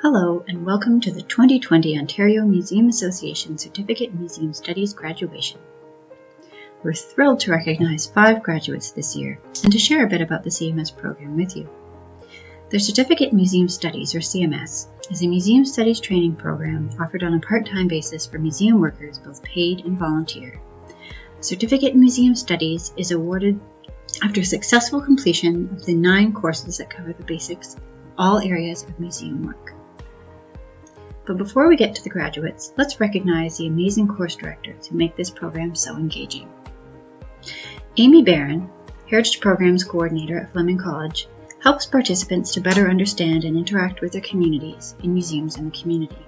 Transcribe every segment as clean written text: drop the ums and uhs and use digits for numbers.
Hello and welcome to the 2020 Ontario Museum Association Certificate in Museum Studies graduation. We're thrilled to recognize 5 graduates this year and to share a bit about the CMS program with you. The Certificate in Museum Studies, or CMS, is a museum studies training program offered on a part-time basis for museum workers, both paid and volunteer. The Certificate in Museum Studies is awarded after successful completion of the 9 courses that cover the basics of all areas of museum work. But before we get to the graduates, let's recognize the amazing course directors who make this program so engaging. Amy Barron, Heritage Programs Coordinator at Fleming College, helps participants to better understand and interact with their communities in museums and the community.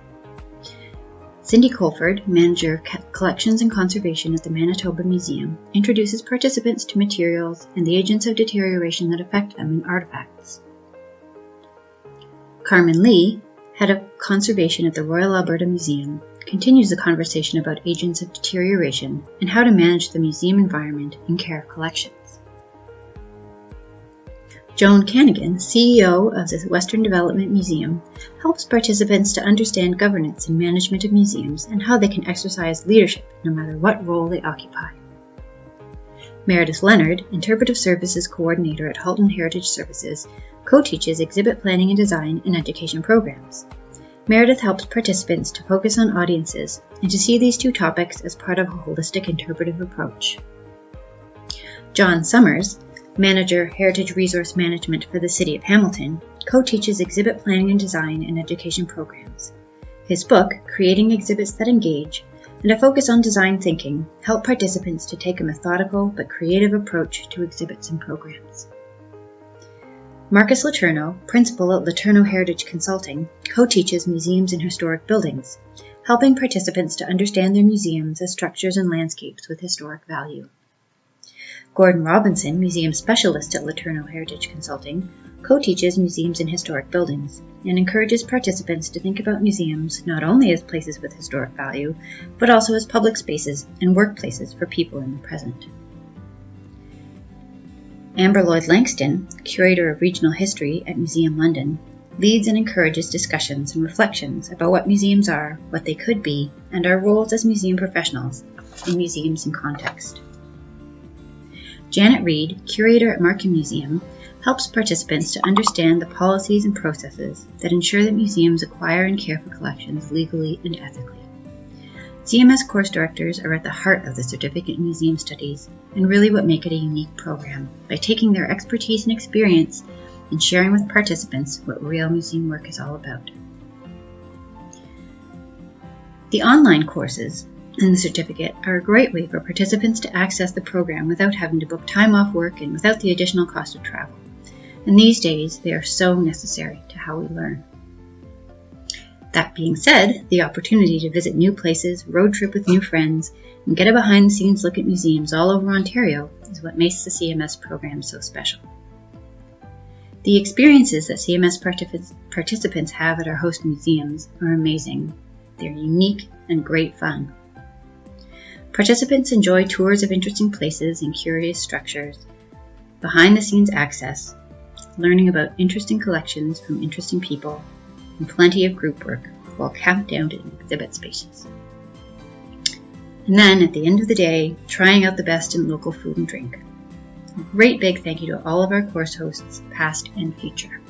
Cindy Colford, Manager of Collections and Conservation at the Manitoba Museum, introduces participants to materials and the agents of deterioration that affect them in artifacts. Carmen Lee, Head of Conservation at the Royal Alberta Museum, continues the conversation about agents of deterioration and how to manage the museum environment and care of collections. Joan Canagan, CEO of the Western Development Museum, helps participants to understand governance and management of museums and how they can exercise leadership no matter what role they occupy. Meredith Leonard, Interpretive Services Coordinator at Halton Heritage Services, co-teaches exhibit planning and design and education programs. Meredith helps participants to focus on audiences and to see these two topics as part of a holistic interpretive approach. John Summers, Manager, Heritage Resource Management for the City of Hamilton, co-teaches exhibit planning and design and education programs. His book, Creating Exhibits That Engage, and a focus on design thinking help participants to take a methodical but creative approach to exhibits and programs. Marcus Letourneau, Principal at Letourneau Heritage Consulting, co-teaches museums and historic buildings, helping participants to understand their museums as structures and landscapes with historic value. Gordon Robinson, Museum Specialist at Letourneau Heritage Consulting, co-teaches museums and historic buildings, and encourages participants to think about museums not only as places with historic value, but also as public spaces and workplaces for people in the present. Amber Lloyd Langston, Curator of Regional History at Museum London, leads and encourages discussions and reflections about what museums are, what they could be, and our roles as museum professionals in museums and context. Janet Reed, Curator at Markham Museum, helps participants to understand the policies and processes that ensure that museums acquire and care for collections legally and ethically. CMS course directors are at the heart of the Certificate in Museum Studies and really what make it a unique program by taking their expertise and experience and sharing with participants what real museum work is all about. The online courses and the certificate are a great way for participants to access the program without having to book time off work and without the additional cost of travel. And these days, they are so necessary to how we learn. That being said, the opportunity to visit new places, road trip with new friends, and get a behind-the-scenes look at museums all over Ontario is what makes the CMS program so special. The experiences that CMS participants have at our host museums are amazing. They're unique and great fun. Participants enjoy tours of interesting places and curious structures, behind-the-scenes access, learning about interesting collections from interesting people, and plenty of group work while camped down in exhibit spaces. And then, at the end of the day, trying out the best in local food and drink. A great big thank you to all of our course hosts, past and future.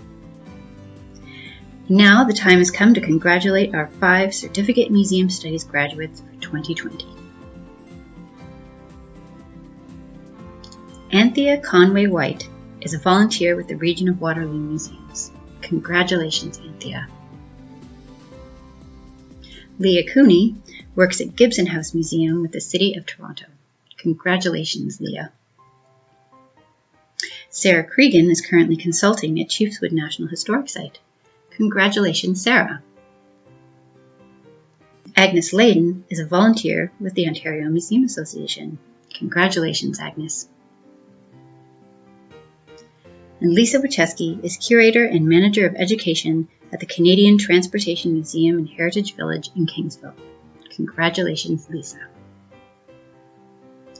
Now the time has come to congratulate our 5 Certificate in Museum Studies graduates for 2020. Anthea Conway White is a volunteer with the Region of Waterloo Museums. Congratulations, Anthea. Leah Cooney works at Gibson House Museum with the City of Toronto. Congratulations, Leah. Sarah Cregan is currently consulting at Chiefswood National Historic Site. Congratulations, Sarah. Agnes Layden is a volunteer with the Ontario Museum Association. Congratulations, Agnes. And Lisa Wachewski is Curator and Manager of Education at the Canadian Transportation Museum in Heritage Village in Kingsville. Congratulations, Lisa.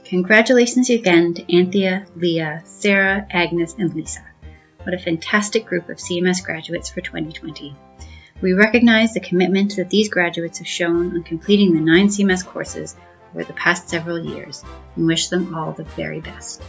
Congratulations again to Anthea, Leah, Sarah, Agnes, and Lisa. What a fantastic group of CMS graduates for 2020. We recognize the commitment that these graduates have shown on completing the 9 CMS courses over the past several years and wish them all the very best.